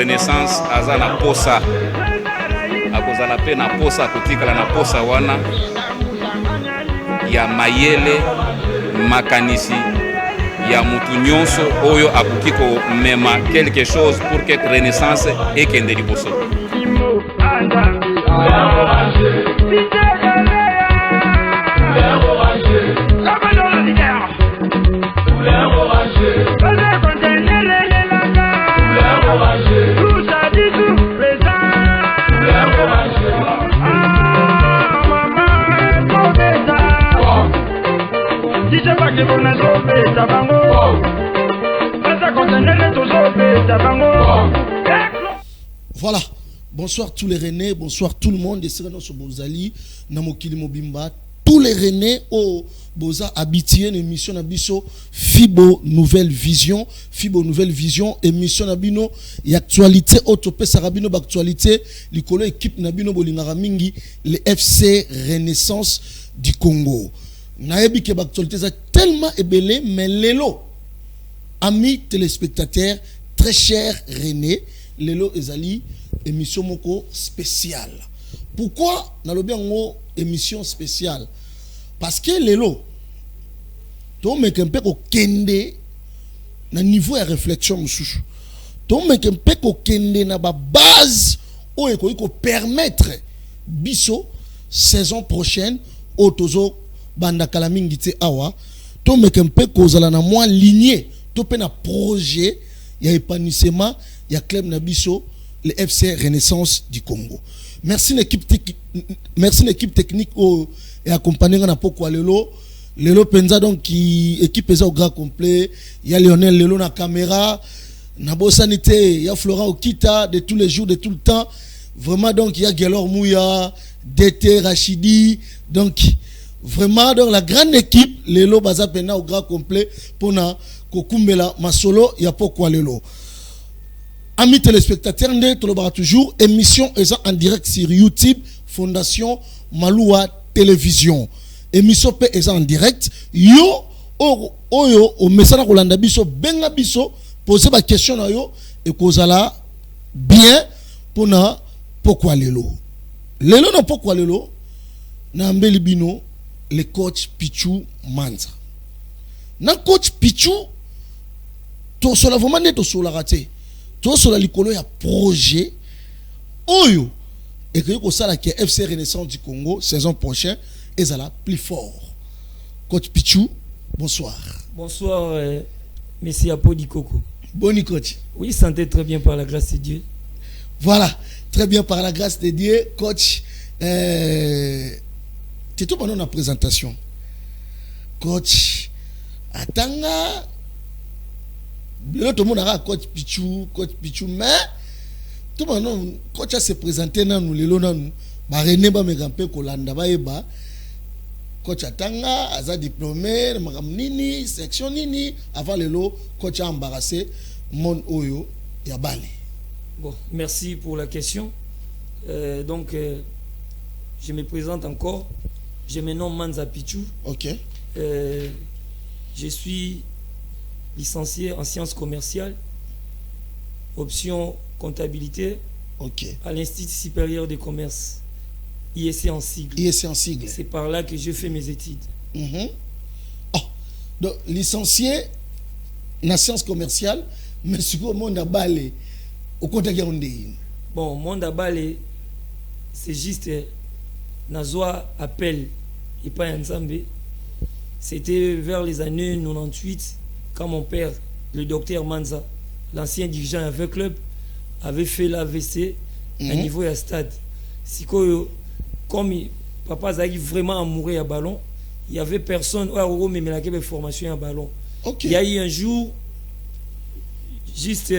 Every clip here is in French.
Renaissance aza na posa akozala pe na posa kotikala na posa wana ya mayele makanisi ya mutu nyonso oyo akoki komema quelque chose pour que Renaissance ekende liboso. Voilà, bonsoir tous les Rennais, bonsoir tout le monde. Tous les Rennais au Boza habitués une émission Nabiso Fibo Nouvelle Vision, émission Nabino et actualité autopé Sarabino d'actualité, l'icolo équipe Nabino Bolingara Mingi, le FC Renaissance du Congo. Naebi ke l'actualité est tellement ébélé, mais l'élo, amis téléspectateurs, très chers René, l'élo ezali émission moko spéciale. Pourquoi nalobi yango émission spéciale? Parce que l'élo, to meke mpe ko kende na niveau de réflexion mususu. To meke mpe ko kende na ba base o ekoki ko permettre biso saison prochaine o tozo banda kala mingi te awa to meke mpe ko zala na moi lignée to pe na projet ya épanouissement ya club na biso le FC Renaissance du Congo. Merci l'équipe technique et accompagné na poko lelo penza donc qui équipe eza au grand complet, il y a Lionel Lelo na caméra, na bosanité, il y a Florent Okita de tous les jours de tout le temps. Vraiment donc il y a Gelor Mouya, DT Rachidi, donc vraiment donc la grande équipe Lelo baza pena au grand complet pour na kokumbela masolo ya poko lelo. Amis téléspectateurs, nous toujours émission en direct sur YouTube, Fondation Maloua Télévision. Émission est en direct. Yo, au message Rolanda Biso, benga biso, posez ma question à yo, et kozala bien pour na pourquoi lelo. Lelo na pourquoi lelo, na mbeli bino, le coach Pichu Manza. Na coach Pichu, to sola vraiment ne to sola raté. Tout sur la licolo, il y a projet. Oyo. Et que ça la FC Renaissance du Congo, saison prochaine, et ça là plus fort. Coach Pichu, bonsoir. Bonsoir, Messie Apodi Coco. Boni coach. Oui, santé très bien par la grâce de Dieu. Voilà, très bien par la grâce de Dieu. Coach, c'est tout pendant la présentation. Coach, Atanga. Tout le monde a coach Pichu, mais tout le monde coach a se présenté dans nous, les lona nous, René ba me gampe kolanda ba eba, coach Atanga, aza diplômé, nini, section nini, avant le lot, coach a embarrassé, mon oyo, ya bale. Bon, merci pour la question. Donc, je me présente encore. Je me nomme Manza Pichu. Ok. Je suis licencié en sciences commerciales, option comptabilité, à l'Institut supérieur de commerce, ISC en sigle. ISC en sigle. C'est par là que je fais mes études. Oh, donc licencié en sciences commerciales, mais sur le monde à balé, au côté de bon, monde à balé, c'est juste Nazoa appel et pas ensemble. C'était vers les années 98. Quand mon père, le docteur Manza, l'ancien dirigeant avec club, avait fait l'AVC à niveau de stade. Si comme papa a vraiment amoureux à ballon, il n'y avait personne où il y avait une formation à ballon. Il y a eu un jour, juste, il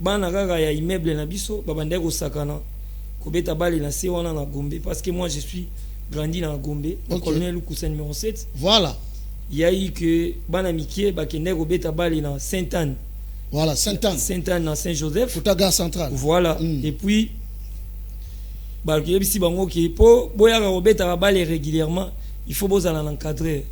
y a un immeuble na biso, babande au sakana, kobeta bali na sewana na Gombe, parce que moi je suis grandi dans Gombe, le colonel Lukusa numéro 7. Voilà. Il y a eu que Banamikie bakende robeta bali na Sainte-Anne. Voilà, Sainte-Anne. Sainte-Anne dans Saint-Joseph. Koutaga central. Voilà. Et puis balki bango ki po boya robeta bali régulièrement, il faut bozala l'encadrer.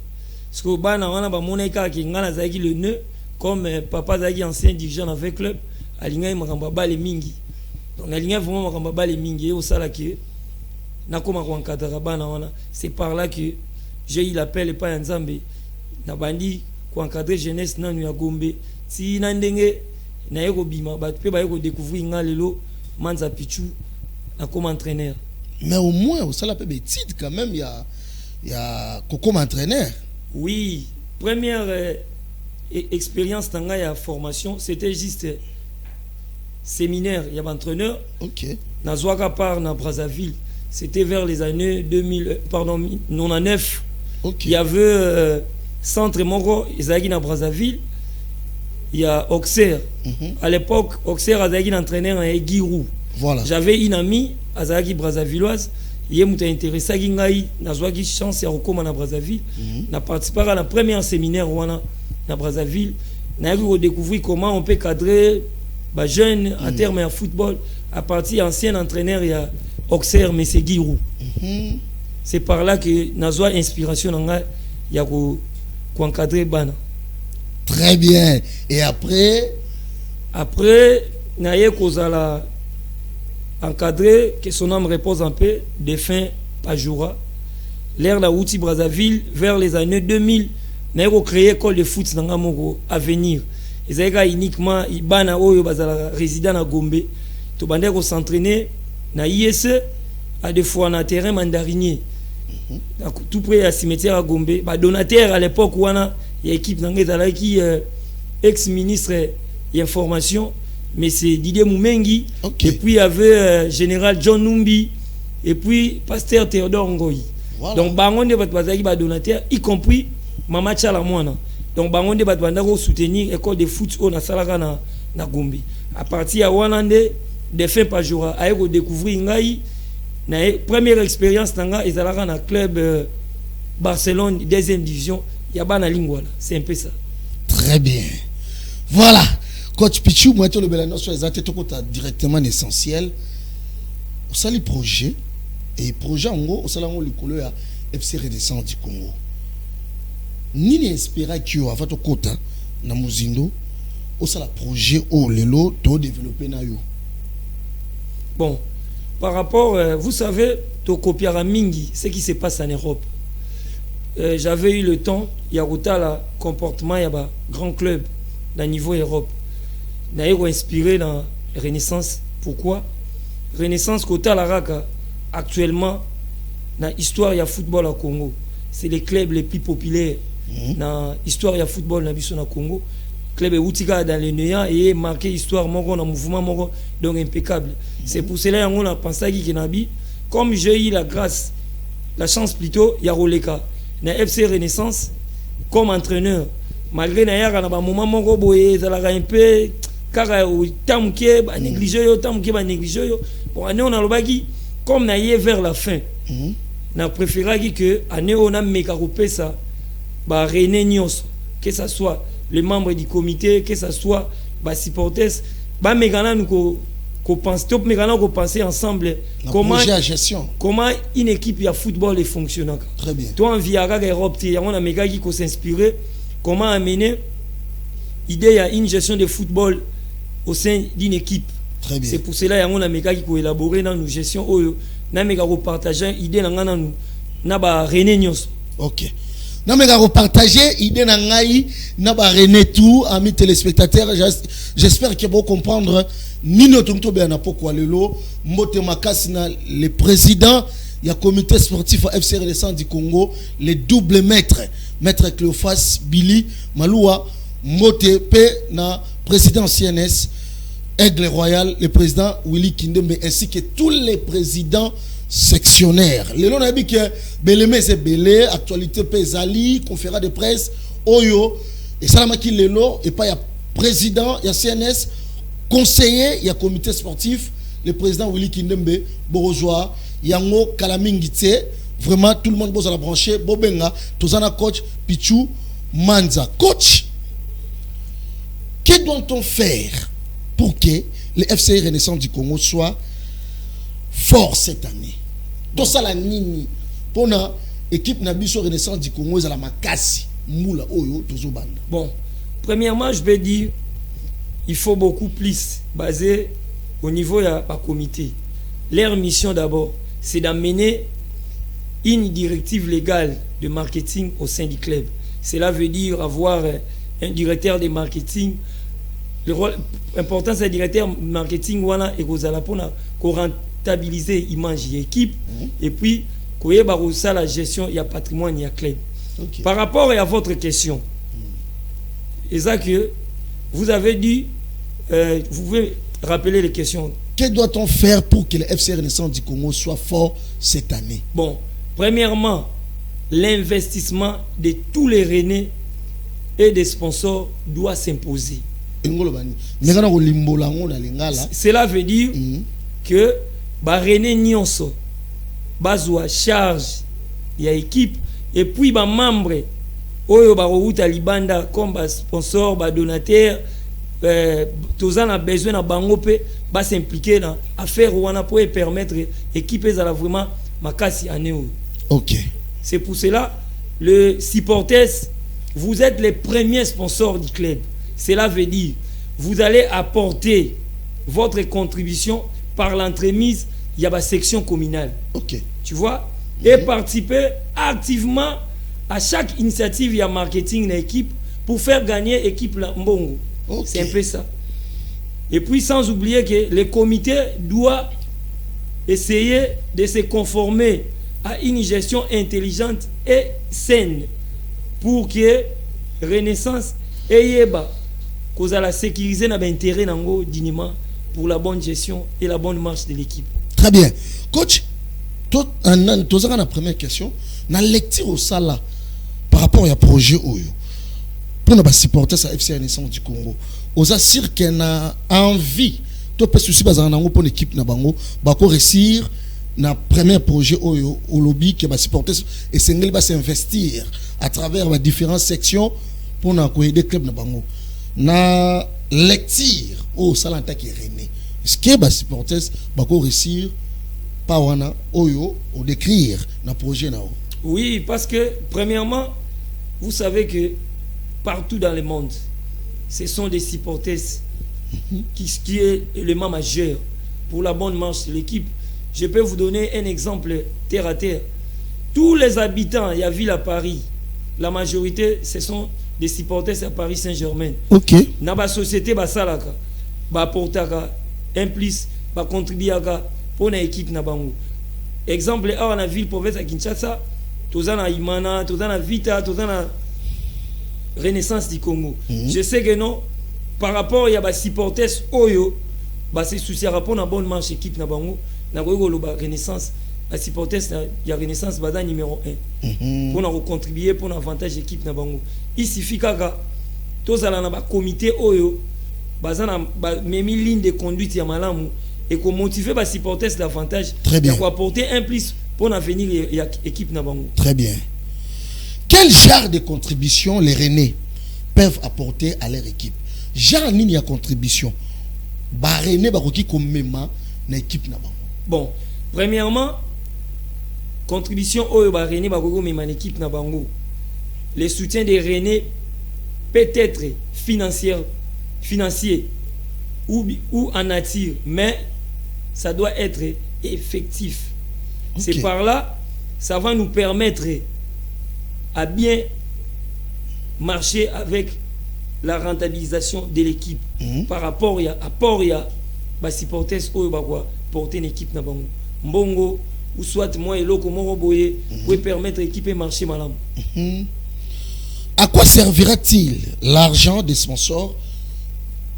Parce que bana wana ba moneka ki ngana zaki le nœud comme papa zaki ancien dirigeant avec club, alinga makamba bali mingi. Donc na ligne vraiment makambo bale mingi au sala que na koma ko encadrer bana wana. C'est par là que j'ai eu l'appel et pas Nzambe na bandi ko encadrer jeunesse nanu ya Gombe. Si na ndenge na yeko bima ba pe ba yeko découvrir ngalelo Manza Pichu na comme entraîneur. Mais au moins au sala pe titre quand même il y a comme entraîneur. Oui, première expérience dans la formation, c'était juste séminaire, il y avait entraîneur. OK. Na Zouaka part na Brazzaville, c'était vers les années 99. OK. Il y avait centre Moko, Izagi na Brazzaville. Il y a Auxerre. À l'époque, Auxerre a un entraîneur à Guirou. Voilà. J'avais une amie à Zagi Brazzavilloise. Il m'a intéressé à Gingaï, na Zouagi chance à Rokoma na Brazzaville. Na participé à la première séminaire na Brazzaville. Na découvert comment on peut cadrer les jeunes en termes de football à partir ancien entraîneur il y a Auxerre mais c'est Guirou. C'est par là que na Zoua inspiration il y a ko encadrer bana. Très bien. Et après naye kozala encadré que son âme repose en paix, défunt Pajoura. L'ère la Outi Brazzaville vers les années 2000, naye ko créer école de foot dans Gamoko Avenir. Ezeka uniquement ibana oyo bazala résident na Gombe. To bande ko s'entraîner na ISE à des fois na terrain mandarinier. Tout près à cimetière à Gombe, ba donateur à l'époque wana il y a équipe qui ex-ministre d'information mais c'est Didier Moumengi. Okay. Et puis il y avait général John Numbi et puis pasteur Théodore Ngoyi. Voilà. Donc bangonde batwazaki ba donateur y compris Mama Tchala Mwana. Donc bangonde batwandako soutenir école de foot au na salaka na Gombe. À partir de Wanande défunt Pajoura a découvrir ngai na première expérience nanga ezalaka na club Barcelone deuxième division. Yabana Lingwala, c'est un peu ça. Très bien. Voilà. Coach Pichu, moi, le Belano, sur les athlètes, directement essentiel. Au sali projet, et projet en gros, au salon le couleur FC Renaissance du Congo. Ni n'espéra qu'il y a votre quota, na Muzindo, au sala projet, au lelo, to développer na yo. Bon, par rapport, vous savez, to copiera mingi, ce qui se passe en Europe. J'avais eu le temps, il y a le comportement, il y a un grand club dans le niveau Europe. D'ailleurs, inspiré dans Renaissance. Pourquoi Renaissance, Kota Laraka, actuellement, dans l'histoire du football au Congo, c'est les clubs les plus populaires dans l'histoire du football au Congo. Le club Outika dans les néants et marqué l'histoire, dans mouvement, donc impeccable. C'est pour cela qu'on a pensé qu'il y a comme j'ai eu la grâce, la chance plutôt, il y a Roleka. Na FC Renaissance comme entraîneur malgré na yaka na ba moment moko boye zalaka un peu kaka tamke ba négliger yo bon année on a lobaki comme na yé vers la fin na préféré que année on a meka kopesa ba René Nyos que ça soit les membres du comité que ça soit ba supporters ba mekana nous qu'on pense top mais qu'on pense ensemble comment une équipe de football est fonctionnant. Très bien. Toi en Viagra Europe on a méga qui s'inspirer comment amener idée à une gestion de football au sein d'une équipe. Très bien. C'est pour cela on a méga qui élaborer dans nos gestion na méga partager idée dans nous na ba René Nyos. OK. Na méga partager idée na ngai na ba René tout amis téléspectateurs j'espère que vous comprendre Nino Tonto Béana Pokwa Lelo, Mbote Makasina, le président du comité sportif FC Renaissance du Congo, le double maître Cléophas Billy Maloua, Mbote P, na président CNS, Aigle Royal, le président Willy Kindembe, ainsi que tous les présidents sectionnaires. Lelo n'a dit que Beleme c'est Belé, actualité Pesali, conférence de presse, Oyo, et Salamaki Lelo, et pas il y a président, il y a CNS, conseiller, il y a comité sportif, le président Willy Kindembe, Borozoa, Yango Kalamingite, vraiment tout le monde bosse à la brancher, Bobenga, Tozana coach, Pichu, Manza. Coach, que doit-on faire pour que le FC Renaissance du Congo soit fort cette année? Tout ça la nini, pour l'équipe Nabiso Renaissance du Congo, ils ont la makasi, moula, oyo, tozobanda. Bon, premièrement, je vais dire, il faut beaucoup plus baser au niveau de la comité, leur mission d'abord, c'est d'amener une directive légale de marketing au sein du club. Cela veut dire avoir un directeur de marketing. Le rôle important, c'est le directeur marketing wana et aux alapona qu'on rentabiliser l'image de l'équipe et puis qu'on ait la gestion il y a patrimoine il y a club. Okay. Par rapport à votre question, c'est ça que vous avez dit, vous pouvez rappeler les questions. Que doit-on faire pour que le FC Renaissance du Congo soit fort cette année? Bon, premièrement, l'investissement de tous les Rennais et des sponsors doit s'imposer. Cela veut dire que René Nyonso bazwa charge ya équipe et puis ba membre oyo ba routa libanda comme ba sponsor ba donateur tozan a besoin na bango pe ba s'impliquer dans affaire wana pour permettre équipe ezala vraiment makasi année. OK. C'est pour cela le supporters, vous êtes les premiers sponsors du club. Cela veut dire vous allez apporter votre contribution par l'entremise il y a la section communale. OK. Tu vois, et participer activement à chaque initiative il y a marketing dans l'équipe pour faire gagner l'équipe Mbongo. Okay. C'est un peu ça. Et puis sans oublier que le comité doit essayer de se conformer à une gestion intelligente et saine pour que Renaissance ait la sécuriser dans l'intérêt dignement pour la bonne gestion et la bonne marche de l'équipe. Très bien. Coach, toi, la première question, dans la lecture au sala par rapport au projet Oyo, pour nous supporter sa FC Renaissance du Congo, aux assure qu'elle a envie, toi, peut souci pour l'équipe na bango, bako réussir na premier projet Oyo, au lobby qui va supporter et Sengel va s'investir à travers les différentes sections pour nous aider club na bango. Na lecture au salanta qui est René. Est-ce que les supporters vont réussir par wana oyo ou d'écrire dans projet na? Oui, parce que premièrement, vous savez que partout dans le monde, ce sont des supporters qui est l'élément majeur pour la bonne marche de l'équipe. Je peux vous donner un exemple terre à terre. Tous les habitants, il y a ville à Paris, la majorité, ce sont des supporters à Paris Saint-Germain. OK. Dans la société, basalaka, portaka, implice, contribuer pour l'équipe na bango. Exemple, dans la ville province à Kinshasa, tous en Imana, tous en Vita, tous en Renaissance du Congo. Je sais que non, par rapport à des supporters Oyo, c'est souci à rapport à la bonne marche équipe na bango, na Renaissance, la supporters il y a Renaissance bada numéro 1. Pour nous contribuer pour l'avantage équipe na bango. Il suffit que tous en un comité Oyo, bazana même ligne de conduite ya malamu et qu'on motiver les supporters davantage pour apporter un plus pour l'avenir de l'équipe na bango. Très bien. Quel genre de contribution les Rennais peuvent apporter à leur équipe? Genre nini ya contribution ba Rennais ba koki comme même na équipe na bango. Bon, premièrement, contribution au ba Rennais ba koki même na équipe na bango. Le soutien des Rennais peut être financier ou en nature, mais ça doit être effectif. Okay. C'est par là, ça va nous permettre à bien marcher avec la rentabilisation de l'équipe par rapport à apport à supporters ou porter une équipe na bango mbongo ou soit moi et loko moko boye pour permettre l'équipe de marcher malam. À quoi servira-t-il l'argent des sponsors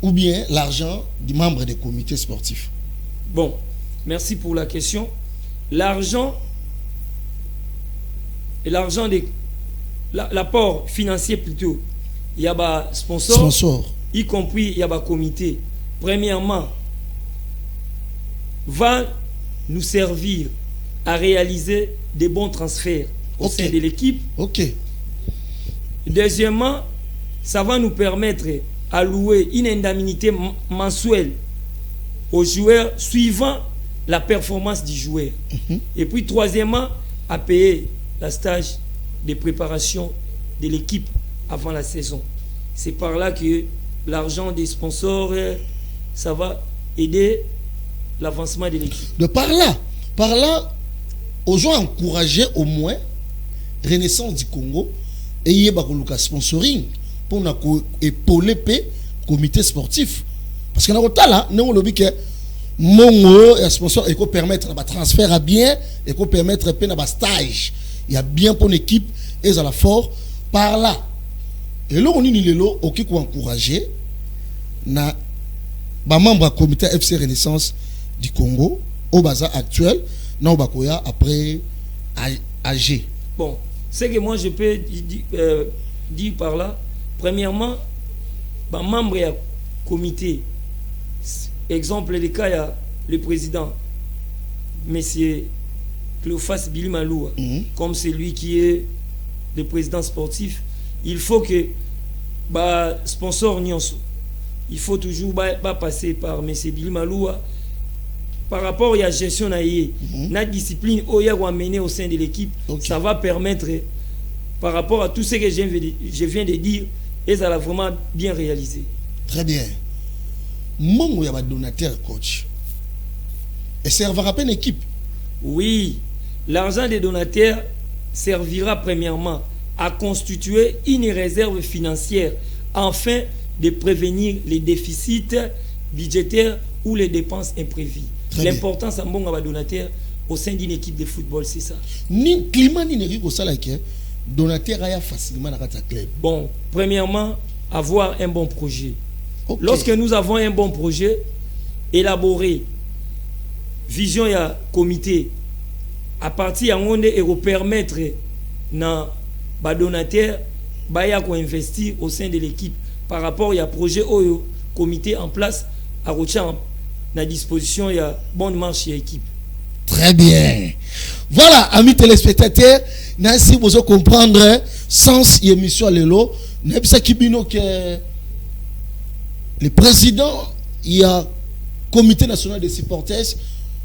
ou bien l'argent des membres des comités sportifs? Bon, merci pour la question. L'argent des l'apport financier plutôt, il y a des sponsors, y compris il y a des comités. Premièrement, va nous servir à réaliser des bons transferts au sein de l'équipe. OK. Deuxièmement, ça va nous permettre à louer une indemnité mensuelle aux joueurs suivant la performance du joueur. Et puis troisièmement, à payer la stage de préparation de l'équipe avant la saison. C'est par là que l'argent des sponsors, ça va aider l'avancement de l'équipe. De par là, aux gens encourager au moins Renaissance du Congo et y a sponsoring pour épauler le comité sportif. Parce que dans le là, nous avons dit que mon sponsor et permettre un transfert à bien et permettre un stage. Il y a bien pour l'équipe et à la fort par là. Et là, on est OK pour encourager na ba membre du comité FC Renaissance du Congo au bazar actuel, non bakoya après AG. Bon, ce que moi je peux dire par là, premièrement, ba membre du comité, exemple le cas, il y a le président, monsieur Cléophas Billy Maloua, comme c'est lui qui est le président sportif, il faut que bah, sponsor Nyonso, il faut toujours passer par monsieur Billy Maloua par rapport à la gestion de la discipline ou amener au sein de l'équipe. Ça va permettre par rapport à tout ce que je viens de dire et ça l'a vraiment bien réalisé. Très bien. Moi, il y a un donateur coach. Et ça va rappeler une équipe. Oui, l'argent des donateurs servira premièrement à constituer une réserve financière afin de prévenir les déficits budgétaires ou les dépenses imprévues. L'importance en bon donateur au sein d'une équipe de football, c'est ça. Ni climat ni nérique au salaire donateur a facilement dans la club. Bon, premièrement, avoir un bon projet. Okay. Lorsque nous avons un bon projet élaboré, vision et comité, à partir de là, on permettre na donateur investir au sein de l'équipe par rapport à projet au comité en place à retenir à disposition il y a bonne marche et équipe. Très bien. Voilà, amis téléspectateurs, si vous comprendre sens émission lelo, n'ebisa kibino que le président il y a comité national des supporters,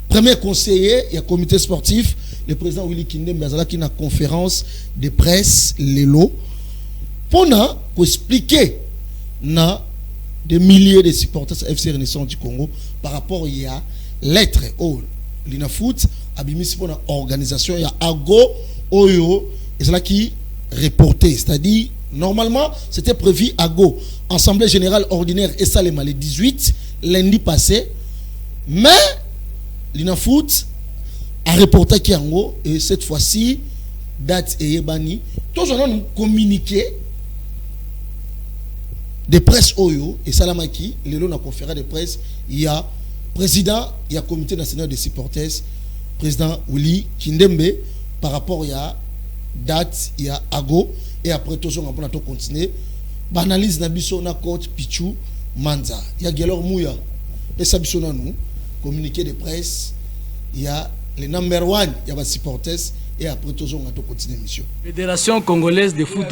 premier conseiller, il y a comité sportif, le président Willy Kindem Bazala qui a conférence de presse lelo pour expliquer na des milliers de supporters FC Renaissance du Congo par rapport il y a lettre au l'inafoot abimisi pour la organisation il y a ago oyo et c'est là qui reporté, c'est-à-dire normalement c'était prévu ago assemblée générale ordinaire et ça le 18 lundi passé, mais l'inafoot a reporté qui en haut et cette fois-ci date et yebani tous on a communiqué de presse Oyo et Salamaki, le long de la conférence de presse, il y a président, il y a comité national des supporters, président Willy Kindembe, par rapport il y a date, il y a Ago, et après tout ça, on va continuer. Analyse Nabiso na coach Pichu Manza. Il y a Gelor Mouya, et Sabiso na nous, communiqué de presse, il y a le number one, il y a les supporters, et après tout ça, on va continuer l'émission. Fédération congolaise de foot.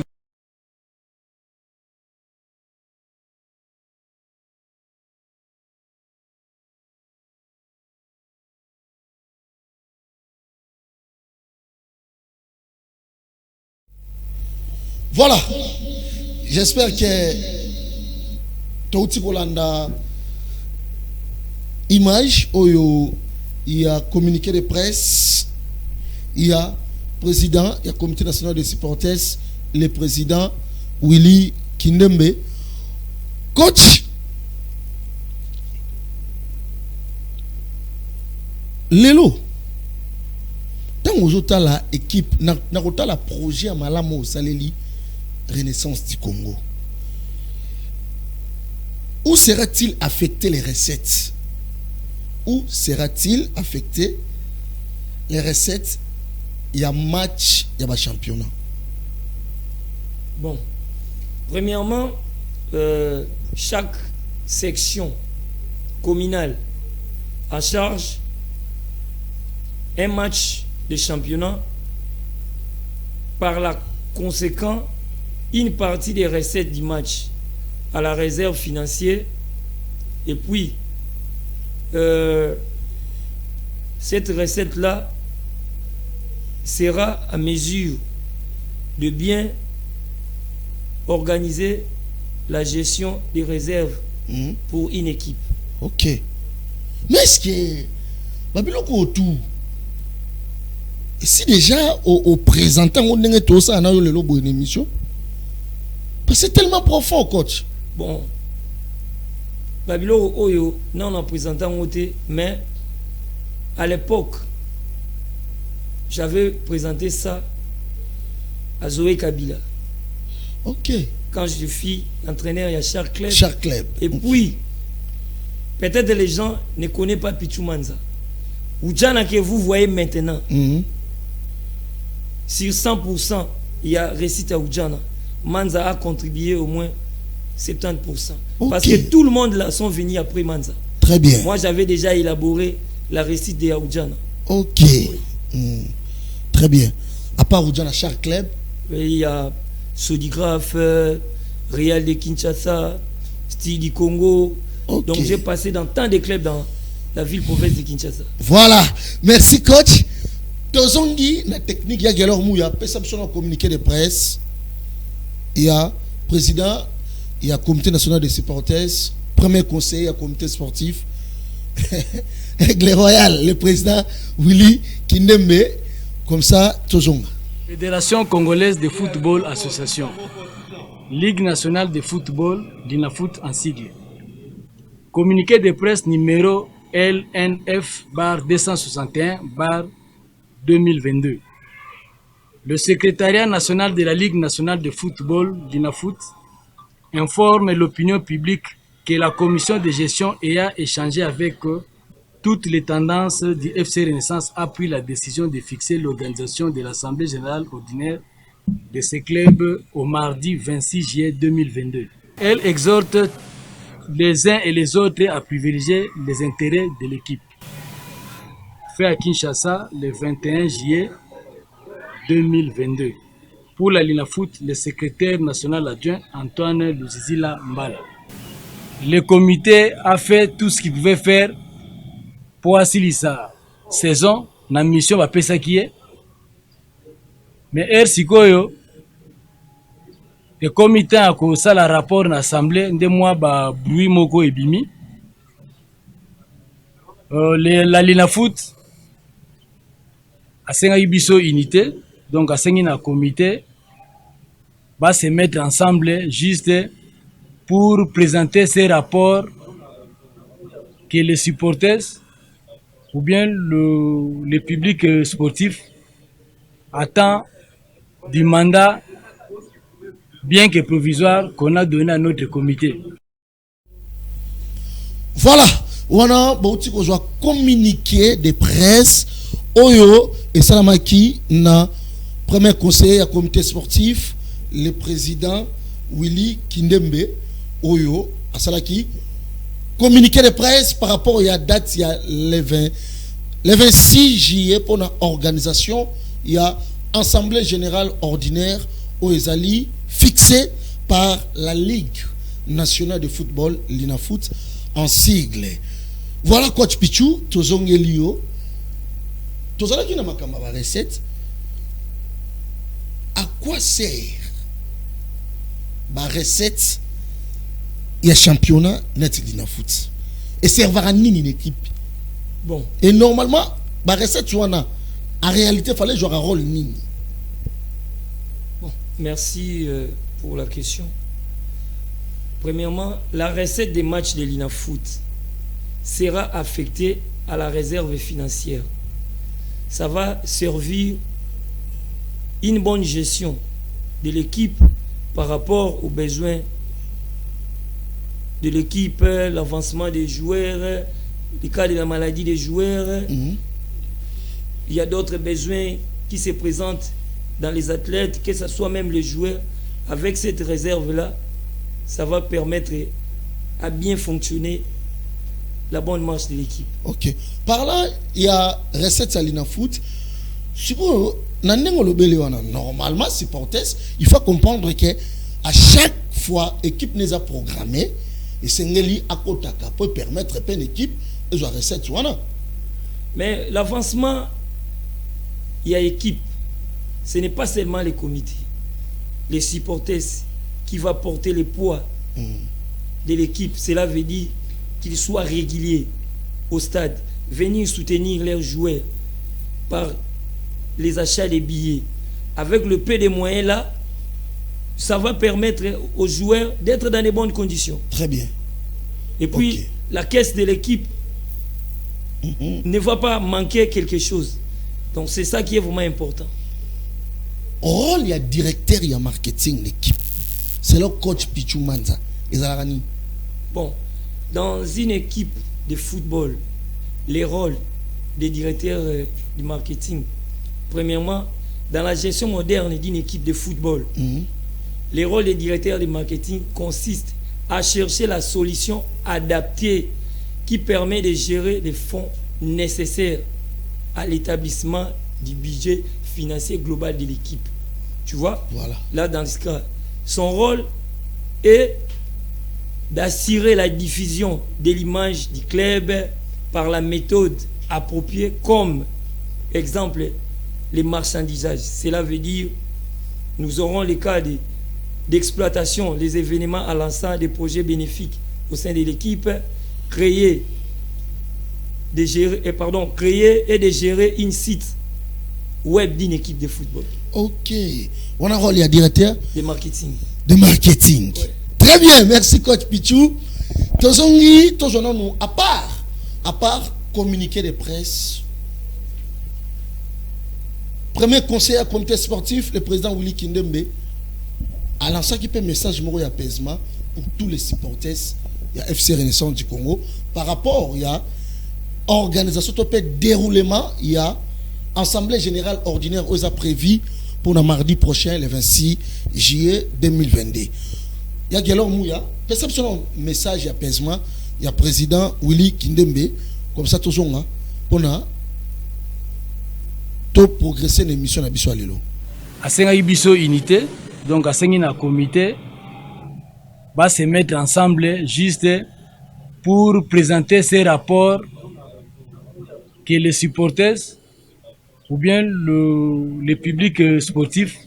Voilà, j'espère que Touti Kolanda image où il y a communiqué de presse, il y a président, il y a comité national des supporters, le président Willy Kindembe, coach. Lelo, tant que la équipe, na la projet à Malamo Saleli. Renaissance du Congo. Où sera-t-il affecté les recettes? Où sera-t-il affecté les recettes? Il y a match, il y a championnat. Bon, premièrement, chaque section communale a charge un match de championnat. Par la conséquent, une partie des recettes du match à la réserve financière et puis cette recette-là sera à mesure de bien organiser la gestion des réserves pour une équipe. Ok. Mais est-ce que babiloko tout si déjà au présentant on n'est tout ça dans le lobo une émission parce que c'est tellement profond coach. Bon Babilo Oyo non en présentant côté mais à l'époque j'avais présenté ça à Zoé Kabila. OK. Quand je suis entraîneur il y a chaque club. Et Okay. puis peut-être les gens ne connaissent pas Pichu Manza. Oudjana que vous voyez maintenant. Sur 100%, il y a récit à Oudjana. Manza a contribué au moins 70%. Okay. Parce que tout le monde là sont venus après Manza. Très bien. Moi, j'avais déjà élaboré la récite de Oudjana. OK. Très bien. À part Oudjana, chaque club. Il y a Sodigraph, Real de Kinshasa, Style du Congo. Okay. Donc j'ai passé dans tant de clubs dans la ville-province de Kinshasa. Voilà. Merci coach. Tozongi, la technique, il y a Galor Mouya, perception au communiqué de presse. Il y a président, il y a comité national des supporters, premier conseiller, il y a comité sportif. Aigle Royal, le président Willy Kindembe, comme ça, Tozonga. Fédération congolaise de football association. Ligue nationale de football, l'INAFOOT en sigle. Communiqué de presse numéro LNF-261-2022. Le secrétariat national de la Ligue nationale de football, l'INAFOOT, informe l'opinion publique que la commission de gestion ayant échangé avec toutes les tendances du FC Renaissance a pris la décision de fixer l'organisation de l'Assemblée générale ordinaire de ces clubs au mardi 26 juillet 2022. Elle exhorte les uns et les autres à privilégier les intérêts de l'équipe. Fait à Kinshasa le 21 juillet 2022. Pour la LINAFOOT, le secrétaire national adjoint Antoine Luzizila Mbala. Le comité a fait tout ce qu'il pouvait faire pour assurer sa saison. La mission va pesa qui est. Mais Sikoyo, le comité a causé le rapport dans l'Assemblée de moi ba bruit moko ebimi. La LINAFOOT a senga biso unité, donc a sengi na comité va se mettre ensemble juste pour présenter ces rapports que les supporters ou bien le public sportif attend du mandat bien que provisoire qu'on a donné à notre comité. Voilà, on a besoin communiqué de presse Oyo et Salamaki na premier conseiller à comité sportif le président Willy Kindembe Oyo à Salaki communiqué de presse par rapport à la date il y a le 26 juillet pour notre organisation il y a assemblée générale ordinaire au Ezali fixée par la Ligue nationale de football l'INAFOOT en sigle. Voilà coach Pichu tozongelio tozalaki na makamba ba recette. À quoi sert ba recette il y a championnat net l'INAFOOT et servira nini une équipe. Bon. Et normalement ba recette tu en réalité fallait jouer un rôle nini. Bon, merci pour la question. Premièrement, la recette des matchs de l'INAFOOT sera affectée à la réserve financière. Ça va servir une bonne gestion de l'équipe par rapport aux besoins de l'équipe, l'avancement des joueurs, le cas de la maladie des joueurs. Il y a d'autres besoins qui se présentent dans les athlètes, que ce soit même les joueurs. Avec cette réserve-là, ça va permettre à bien fonctionner la bonne marche de l'équipe. Ok. Par là, il y a recette à l'INAFOOT. Normalement, supporters, il faut comprendre que à chaque fois, l'équipe n'est pas programmée et c'est ngeli akotaka peut permettre à une équipe de jouer recette. Mais l'avancement, il y a équipe. Ce n'est pas seulement les comités, les supporters qui va porter le poids de l'équipe. Cela veut dire qu'il soit régulier. au stade, venir soutenir leurs joueurs par les achats des billets. Avec le peu de moyens là, ça va permettre aux joueurs d'être dans de bonnes conditions. Très bien. Et puis, Ok. la caisse de l'équipe ne va pas manquer quelque chose. Donc, c'est ça qui est vraiment important. Rôle, il y a directeur, il y a marketing, l'équipe. C'est le coach Pichou Manza. Bon, dans une équipe de football, les rôles des directeurs du marketing, premièrement, dans la gestion moderne d'une équipe de football, les rôles des directeurs du marketing consistent à chercher la solution adaptée qui permet de gérer les fonds nécessaires à l'établissement du budget financier global de l'équipe. Tu vois? Voilà. Là, dans ce cas, son rôle est d'assurer la diffusion de l'image du club par la méthode appropriée, comme exemple les marchandisages. Cela veut dire nous aurons les cas d'exploitation, les événements à l'ensemble des projets bénéfiques au sein de l'équipe, créer et de gérer une site web d'une équipe de football. Ok. On a un rôle, il y a directeur De marketing. de marketing. Ouais. Très bien, merci coach Pichou. Tozongi, nous, à part communiquer de presse, premier conseiller à comité sportif, le président Willy Kindembe, a lancé un message d'apaisement pour tous les supporters. Il y a FC Renaissance du Congo. Par rapport, il y a organisation de déroulement, il y a assemblée générale ordinaire aux a prévu pour le mardi prochain, le 26 juillet 2022. Il y a Gelor Mouya, perception message d'apaisement, il y a président Willy Kindembe, comme ça, tout le monde, pour progresser dans l'émission de Bisso Alelo. À Bisso unité, donc à un comité, va se mettre ensemble juste pour présenter ces rapports que les supporters ou bien le public sportif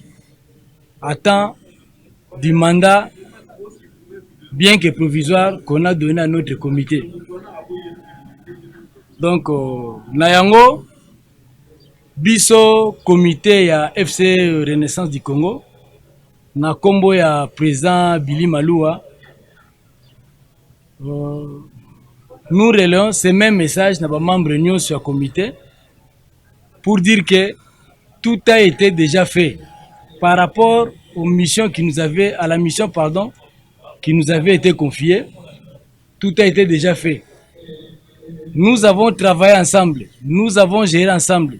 attend du mandat bien que provisoire qu'on a donné à notre comité. Donc, Nayango, biso comité ya FC Renaissance du Congo, na kombo ya président Billy Maloua, nous relayons ce même message na ba membre union sur le comité pour dire que tout a été déjà fait par rapport aux missions qui nous avaient, à la mission pardon, qui nous avait été confiée. Tout a été déjà fait. Nous avons travaillé ensemble, nous avons géré ensemble.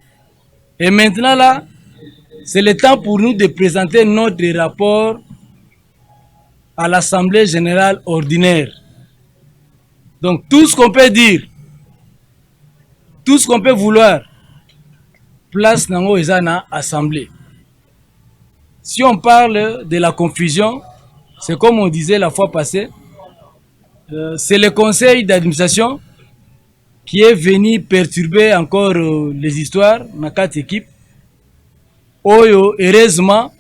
Et maintenant là, c'est le temps pour nous de présenter notre rapport à l'Assemblée générale ordinaire. Donc tout ce qu'on peut dire, tout ce qu'on peut vouloir, place nango ezana assemblée. Si on parle de la confusion, c'est comme on disait la fois passée, c'est le conseil d'administration qui est venu perturber encore les histoires dans 4 équipes. Oyo, heureusement,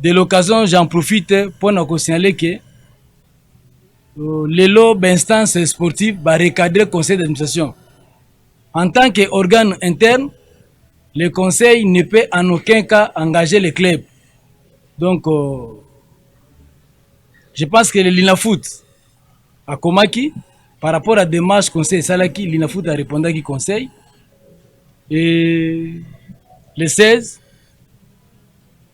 de l'occasion, j'en profite pour nous signaler que le lot d'instance sportive va recadrer le conseil d'administration. En tant qu'organe interne, le conseil ne peut en aucun cas engager le club. Donc, je pense que le Linafoot a Komaki, par rapport à la démarche conseil Salaki, Linafoot a répondu à qui conseil. Et le 16,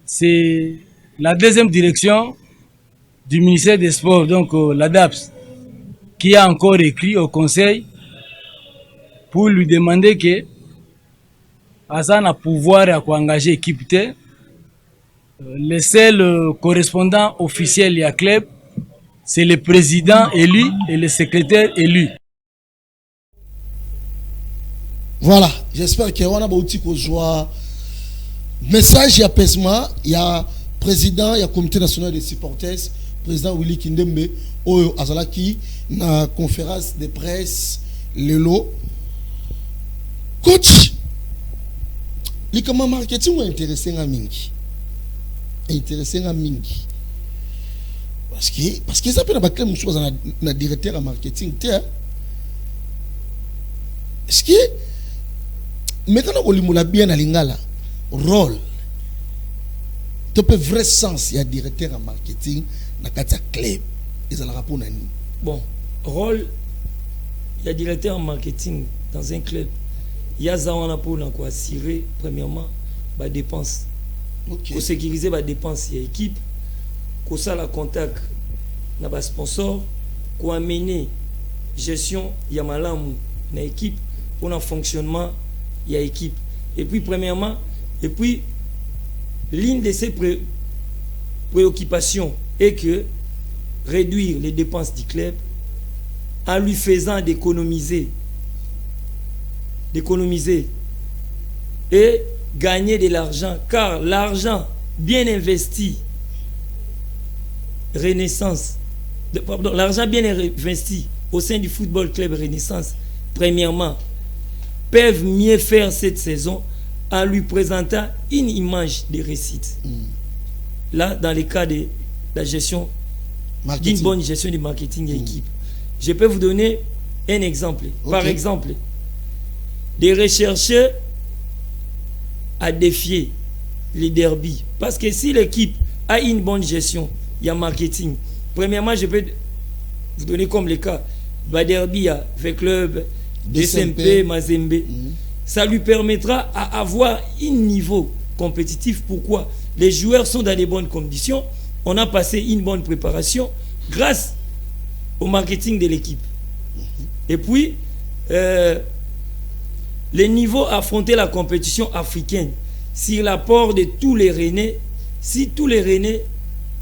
c'est la deuxième direction du ministère des Sports, donc l'ADAPS, qui a encore écrit au conseil pour lui demander que Azan a pouvoir à engager l'équipe. Le seul correspondant officiel à club, c'est le président élu et le secrétaire élu. Voilà, j'espère qu'il y a un message d'apaisement. Il y a président, il y a comité national des supporters, président Willy Kindembe, Oyo Azalaki, na conférence de presse, Lelo. Coach, les comment marketing est intéressé à Mingi. Intéressé à Mingi. Parce que ça peut être un directeur en marketing. est-ce que maintenant on l'a bien à lingala rôle tu peux vrai sens il y a directeur en marketing na kata club ils ont rapport nani bon rôle il y a directeur en marketing dans un club il y a zawana pour quoi assurer premièrement ba dépenses pour sécuriser ba dépenses il y a équipe pour ça la contact na ba sponsor pour amener gestion il y a malamu na équipe pour le fonctionnement il y a équipe et puis premièrement et puis l'une de ses préoccupations est que réduire les dépenses du club en lui faisant d'économiser et gagner de l'argent car l'argent bien investi l'argent bien investi au sein du football club Renaissance premièrement peuvent mieux faire cette saison en lui présentant une image de réussite. Là, dans le cas de la gestion, d'une bonne gestion du marketing d'équipe. Je peux vous donner un exemple. Par exemple, de rechercher à défier les derbies. Parce que si l'équipe a une bonne gestion, il y a marketing. Premièrement, je peux vous donner comme le cas. Derby avec club, DSMP, Mazembe. Ça lui permettra à avoir un niveau compétitif. Pourquoi? Les joueurs sont dans de bonnes conditions. On a passé une bonne préparation grâce au marketing de l'équipe. Et puis, le niveau à affronter la compétition africaine, si l'apport de tous les Rennais, si tous les Rennais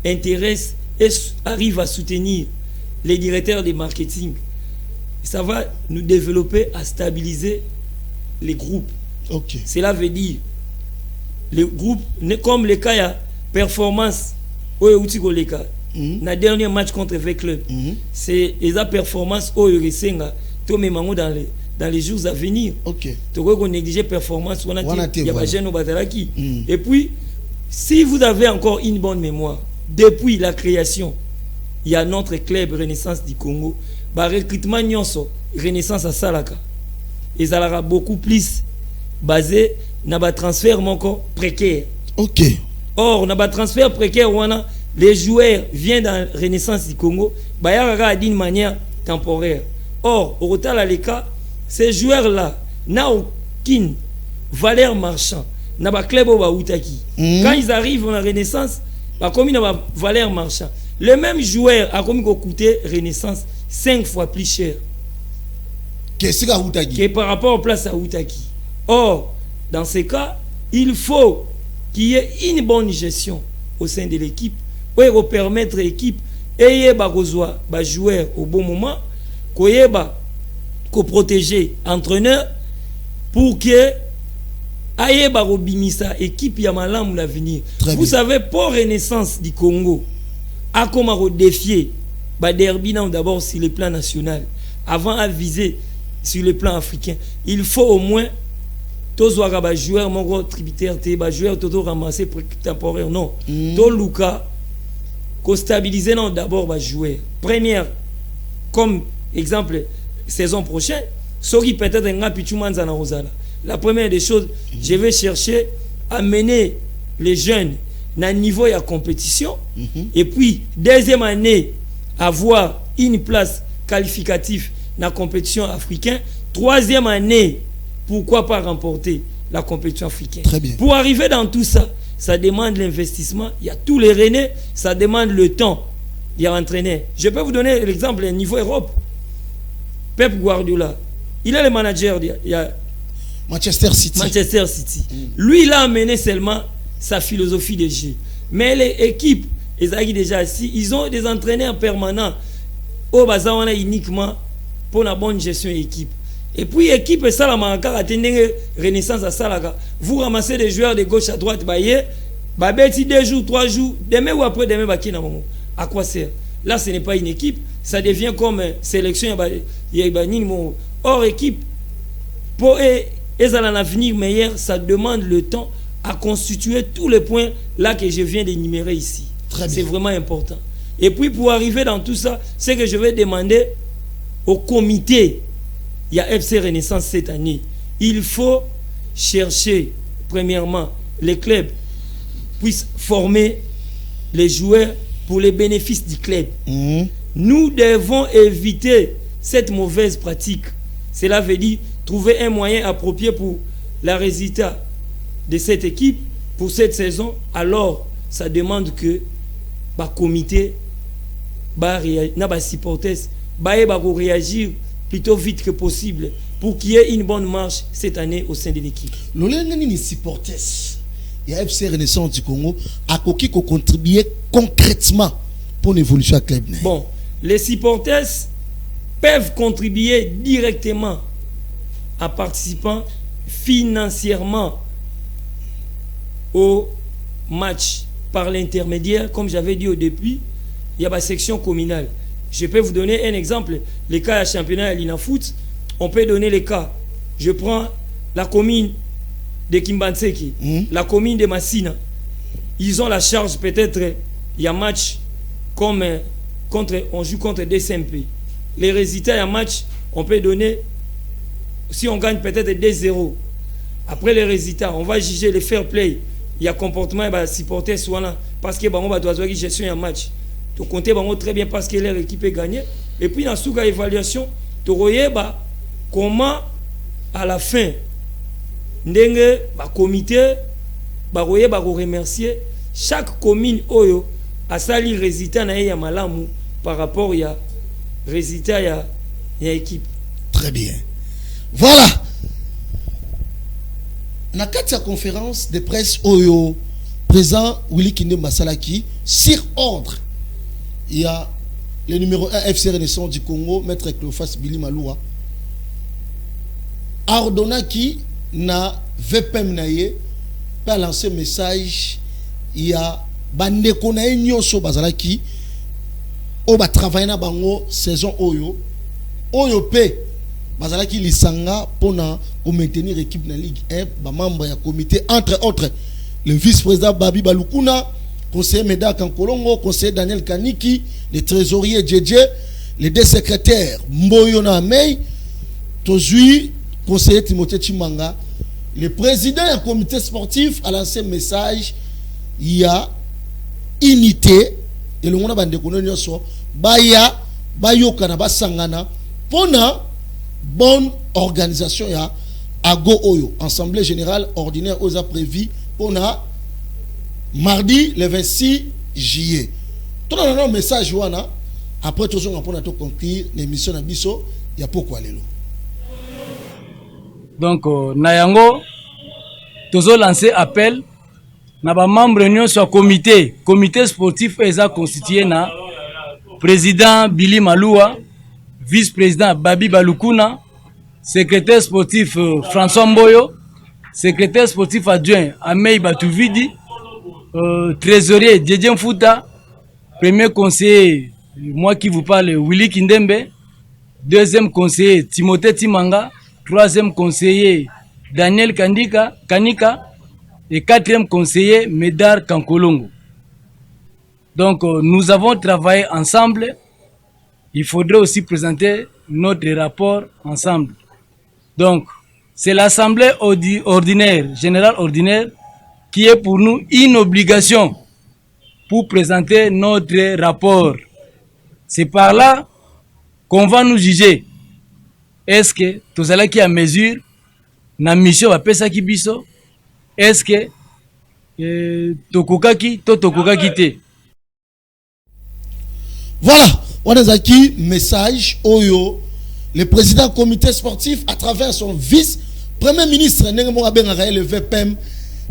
intéressent et arrivent à soutenir les directeurs de marketing, ça va nous développer à stabiliser les groupes. Cela veut dire les groupes comme le cas il y a performance na dernier match contre le club c'est la performance dans les jours à venir tu vois négliger performance et puis si vous avez encore une bonne mémoire depuis la création il y a notre club Renaissance du Congo recrutement nyonso Renaissance à Salaka et ça aura beaucoup plus basé na ba transfert précaire. Or na ba transfert précaire les joueurs viennent dans Renaissance du Congo d'une manière temporaire. Or au total à l'écart ces joueurs là n'ont aucune valeur marchande na ba club ba utaki. Quand ils arrivent en Renaissance comme ils n'ont valeur marchande. Le même joueur a comme coûté Renaissance 5 fois plus cher que par rapport aux places à Outaki. Or, dans ces cas, il faut qu'il y ait une bonne gestion au sein de l'équipe pour permettre à l'équipe et jouer au bon moment, qu'on protéger l'entraîneur pour que aye barobimisa équipe ya malamu l'avenir. Vous savez, pour Renaissance du Congo a comment défier derby d'abord sur le plan national avant à viser sur le plan africain. Il faut au moins tous les joueurs mon tributaire les joueurs tout ramasser temporaire non tout Luka ko stabiliser non d'abord les joueurs première comme exemple saison prochaine soki peut-être nga pichumanza na Rosala la première des choses je vais chercher à mener les jeunes à niveau de compétition et puis deuxième année avoir une place qualificative dans la compétition africaine. Troisième année, pourquoi pas remporter la compétition africaine. Très bien. Pour arriver dans tout ça, ça demande l'investissement. Il y a tous les Rennais, ça demande le temps. Il y a entraîneur. Je peux vous donner l'exemple au niveau Europe. Pep Guardiola, il est le manager il y a Manchester City. Lui, il a amené seulement sa philosophie de jeu. Mais les équipes, ils ont des entraîneurs permanents au Bazawana uniquement pour la bonne gestion d'équipe. Et puis l'équipe ça la manka attendez Renaissance à Salaka. Vous ramassez des joueurs de gauche à droite babeti 2 jours, 3 jours, demain ou après demain bakina momo. À quoi sert? Là ce n'est pas une équipe, ça devient comme sélection hors équipe pour un avenir meilleur, ça demande le temps à constituer tous les points là que je viens d'énumérer ici. C'est vraiment important. Et puis pour arriver dans tout ça, c'est que je vais demander au comité il y a FC Renaissance cette année. Il faut chercher, premièrement, les clubs puissent former les joueurs pour les bénéfices du club. Nous devons éviter cette mauvaise pratique. Cela veut dire trouver un moyen approprié pour le résultat de cette équipe pour cette saison. Alors, ça demande que le comité, les supporters, réagir plutôt vite que possible pour qu'il y ait une bonne marche cette année au sein de l'équipe. Les supporters, il y a FC Renaissance du Congo a contribué concrètement pour l'évolution du club. Bon, les supporters peuvent contribuer directement en participant financièrement au match par l'intermédiaire, comme j'avais dit au début, il y a la section communale. Je peux vous donner un exemple. Les cas à championnat à l'INAFoot, on peut donner les cas. Je prends la commune de Kimbanseki, la commune de Massina. Ils ont la charge peut-être, il y a match comme on joue contre des SMP. Les résultats, il y a match, on peut donner, si on gagne peut-être 2-0. Après les résultats, on va juger le fair play. Il y a comportement, supporter soit là, parce que on va doit gestion un match. Tu comptes très bien parce que leur équipe est gagnée. Et puis dans cette évaluation, tu vois comment à la fin, le comité va remercier chaque commune oyo a sali résultat na ya malamu par rapport à résultat ya équipe. Très bien. Voilà. Na kati ya conférence de presse oyo président Willy Kinde Masalaki sur ordre, il y a le numéro 1 FC Renaissance du Congo, maître Cléophas Billy Maloua, ordonnaki na VPM naye pa lancer message, il y a bandeko na nyonso bazalaki o ba travailler na bango saison oyo pe bazalaki lisanga pona pour maintenir l'équipe na Ligue 1, ba membre ya comité entre autres le vice-président Babi Balukuna, conseiller Meda Kankolongo, conseiller Daniel Kaniki, le trésorier Djedje, les deux secrétaires Mboyo na Mei, Tozui, conseiller Timothée Chimanga, le président du comité sportif a lancé un message, il y a unité et le monde bande kono so baya bayoka na basangana pona bonne organisation ya ago oyo assemblée générale ordinaire aux a prévu pona mardi le 26 juillet. Tout un message wana après tout on pona to conclure l'émission na biso ya pourquoi lelo. Donc nayango tozo lancer appel na ba membre union sur comité sportif eza constitué na président Billy Maloua, vice-président Babi Balukuna, secrétaire sportif François Mboyo, secrétaire sportif adjoint Amei Batuvidi, trésorier Djedje Mfuta, premier conseiller moi qui vous parle Willy Kindembe, deuxième conseiller Timothée Timanga, troisième conseiller Daniel Kanika et quatrième conseiller Medar Kankolongo. Donc nous avons travaillé ensemble. Il faudrait aussi présenter notre rapport ensemble. Donc c'est l'assemblée ordinaire, générale ordinaire, qui est pour nous une obligation pour présenter notre rapport. C'est par là qu'on va nous juger. Est-ce que tout cela qui a mesure na mission va pesa ki biso? Est-ce que tokokaki te? Voilà, on a qui message oyo le président du comité sportif à travers son vice-premier ministre le VPM,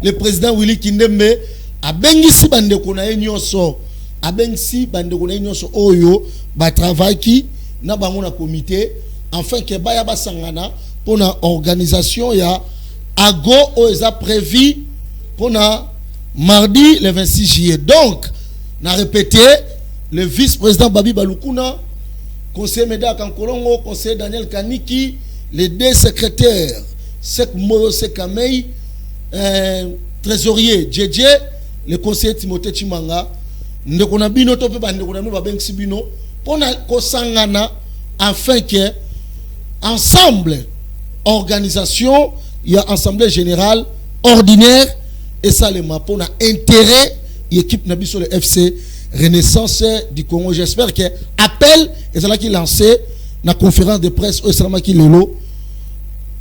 le président Willy Kindembe a bengisi bande kona nyonso a bengisi bande kona nyonso oyo ba travail qui na bango na comité afin que baya basangana pour la organisation ya ago oza prévu pour mardi le 26 juillet. Donc na répété le vice-président Babi Balukuna, conseiller Meda Kankolongo, conseiller Daniel Kaniki, les deux secrétaires Sek Moyo Sekamei, trésorier Djedje, le conseiller Timothée Chimanga, ndekona bino to pe bande kona ba bengsi bino pona ko sangana afin que ensemble organisation, il y a assemblée générale ordinaire et ça les mapo na intérêt l'équipe nabi sur le FC Renaissance du Congo. J'espère que appel et c'est là qui lancé la conférence de presse au Salama qui lelo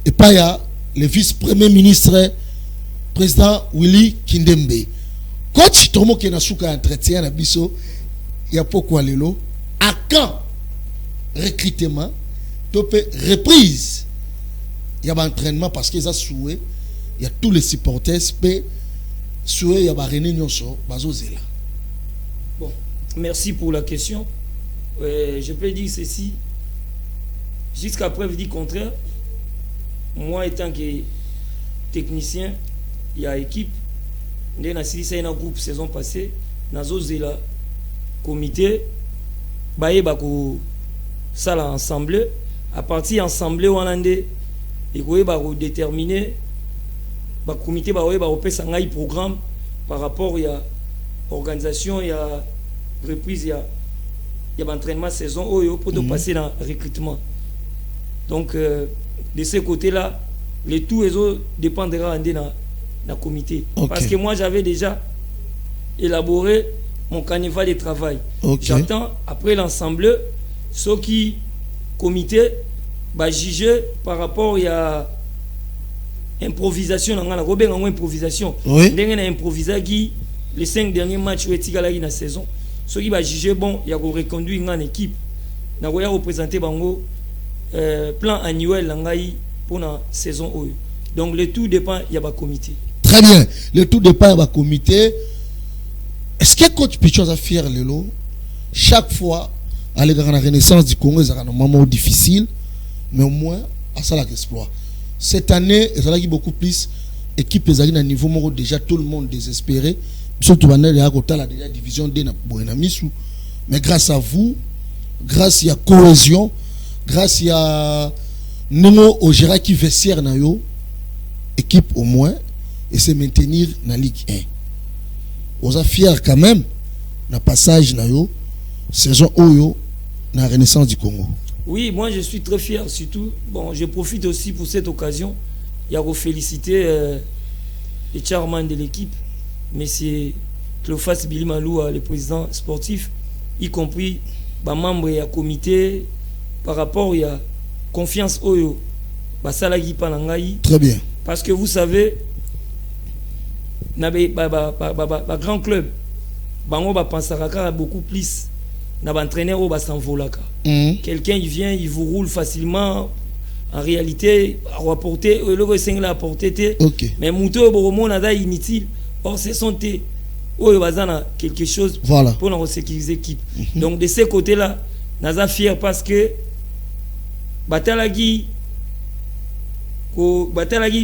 et pas il y a le vice-premier ministre président Willy Kindembe. Coach Tomo qui na souka entretien na biso il y a pourquoi lelo à quand recrutement topé reprise il y a un entraînement parce qu'ils ont souhait il y a tous les supporters pe souhait il y a ba René Nyonso bazozela. Bon, merci pour la question. Je peux dire ceci, jusqu'à preuve du contraire, moi étant que technicien il y a équipe ndé na sili ça groupe saison passée nazozela comité baye bako sala ensemble à partir ensemble wanande et koye ba déterminer ba comité ba opesa ngai programme par rapport il y a organisation il y a reprise il y a entraînement saison oyo pour passer dans recrutement. Donc de ce côté là les tout les autres dépendra de la comité. Okay. Parce que moi j'avais déjà élaboré mon carnaval de travail. Okay. J'attends après l'ensemble ceux qui comité va juger par rapport il y a improvisation dans la Robert en improvisation. Ndenge na improviser qui les 5 derniers matchs où etikala na saison ceux qui va juger bon il y a reconduire en équipe na koya représenter bango plan annuel ngai pour la saison oyo. Donc le tout dépend il y a ba comité. Très bien, le tout dépend il y a comité. Est-ce que coach Pichon a fier lelo chaque fois à la Renaissance du Congo c'est un moment difficile mais au moins à ça l'exploit. Cette année il y a beaucoup plus équipe ezali na niveau moko déjà tout le monde désespéré surtout banel ya kota la déjà division D na boena misu mais grâce à vous grâce à cohésion grâce à Nemo au Géraki vestiaire na yo équipe au moins et se maintenir na Ligue 1. Vous êtes fiers quand même na passage na yo saison oyo na Renaissance du Congo. Oui, moi je suis très fier surtout. Bon, je profite aussi pour cette occasion. Il y a féliciter les chairman de l'équipe, monsieur Cléophas Billy Malou, le président sportif, y compris les membres du comité par rapport à confiance oyo basalagi panangai. Très bien. Parce que vous savez grand club bango ba pensaka beaucoup plus na ba entraîneur au ba s'envolaka. Quelqu'un il vient il vous roule facilement en réalité à rapporter le single à apporter mais muto boromo na da inutile or c'est santé oyo bazana quelque chose voilà. Pour nous sécuriser l'équipe. Donc de ce côté là naza fier parce que batalagi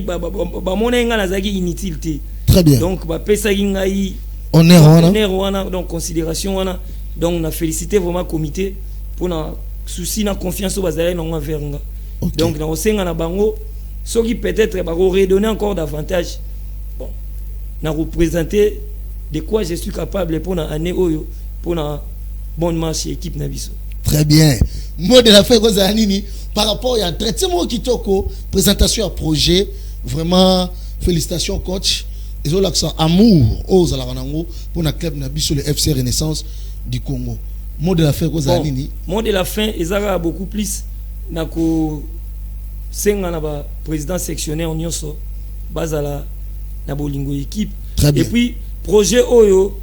ba monenga nazaki inutilité. Très bien. Donc ba pesa ngai honneur wana donc considération wana donc na féliciter vraiment comité pour na souci na confiance au bazali na envers nga. Donc na osenga na bango ceux qui peut-être ba redonner encore davantage bon na représenter de quoi je suis capable pour na année oyo pour na bonne marche équipe na biso. Très bien. Mot de la fin Rosanini par rapport à un traitement kitoko présentation à projet vraiment félicitations coach et ont l'accent amour aux alaranango pour na club na biso le FC Renaissance du Congo. Mot de la fin Rosanini. Mot de la fin ezara beaucoup plus na ko senga na ba président sectionnaire nyonso bazala na bolingo équipe. Très bien. Et puis projet oyo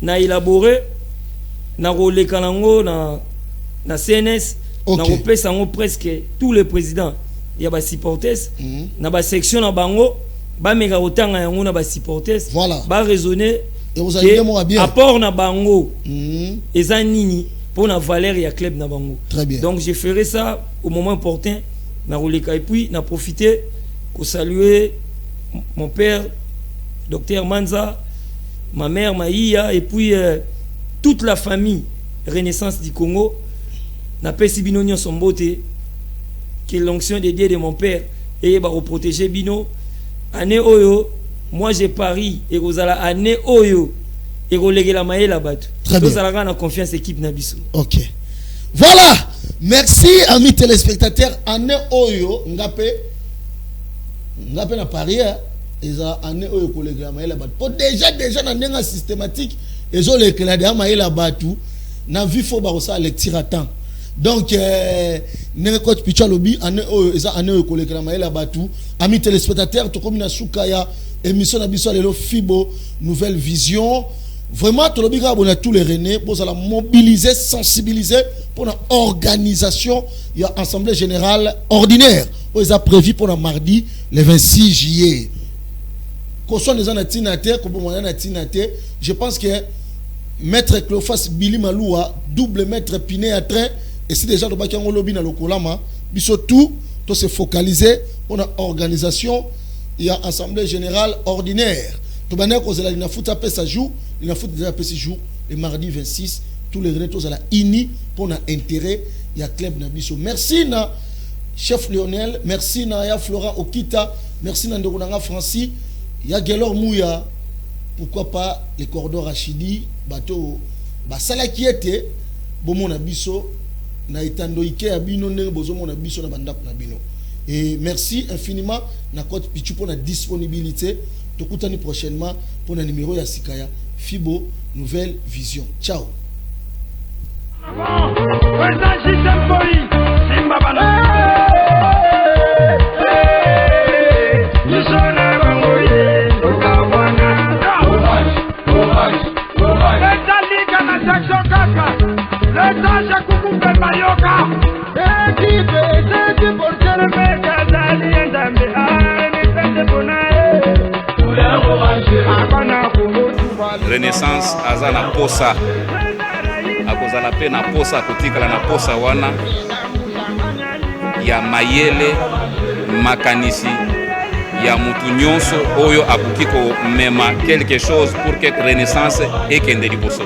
na élaboré na roleka nango na CNS na repesa ngo presque tous les présidents ya ba supporters na ba section na bango ba meka otanga yango na ba supporters voilà. Ba raisonner et vous allez bien apport na bango eza nini pour la valeur ya club na bango. Très bien. Donc je ferai ça au moment opportun na roleka et puis na profiter pour saluer mon père docteur Manza, ma mère Maïa et puis toute la famille Renaissance du Congo. Na pesi bino nyon sombote que l'onction de Dieu de mon père et ba protéger bino année oyo moi j'ai pari et kozala année oyo et kolegela maela batu. Très bien. Tous ala na confiance équipe na biso. OK. Voilà, Merci amis téléspectateurs. Année oyo ngapé na Paris eza année oyo collègue maïla bat. Pour déjà na nenga systématique ezo le clade maïla batu na vifo ba ça lecture temps. Donc nenga coach picha lobby année oyo eza année oyo collègue maïla batu. Amis téléspectateurs to comme na sukaya émission na biso lelo Fibo Nouvelle Vision. Vraiment, tout le monde a tous les René pour la mobiliser, sensibiliser pour une organisation. Il y a assemblée générale ordinaire. Ils ont prévu pour le mardi, le 26 juillet. Je pense que Maître Cléophas Billy Maloua, double Maître Piné à train, et si déjà le bac en lobby dans le Kolama, surtout, tout se focaliser pour une organisation. Il y a assemblée générale ordinaire. Tout le monde a foot à sa jour. Il a foutu déjà ce jour, le mardi 26, tous les renétos à la INI pour notre intérêt. Il y a Club Nabiso. Merci na chef Lionel, merci na ya Flora Okita, merci na Ndorunanga Francis, il y a Gelor Mouya, pourquoi pas les cordons Rachidi, bateau, basala qui était, bon mon abisso, na itando ike abino ne bozo mon abisso na bandap nabino. Et merci infiniment na coach Pichu pour la disponibilité. Tokutani prochainement pour le numéro ya Sikaya Fibo Nouvelle Vision. Ciao. Renaissance azana posa akozala pe na posa kotikala na posa wana ya mayele makanisi ya mutu nyonso oyo akoki ko mema quelque chose pour que Renaissance ekende liboso.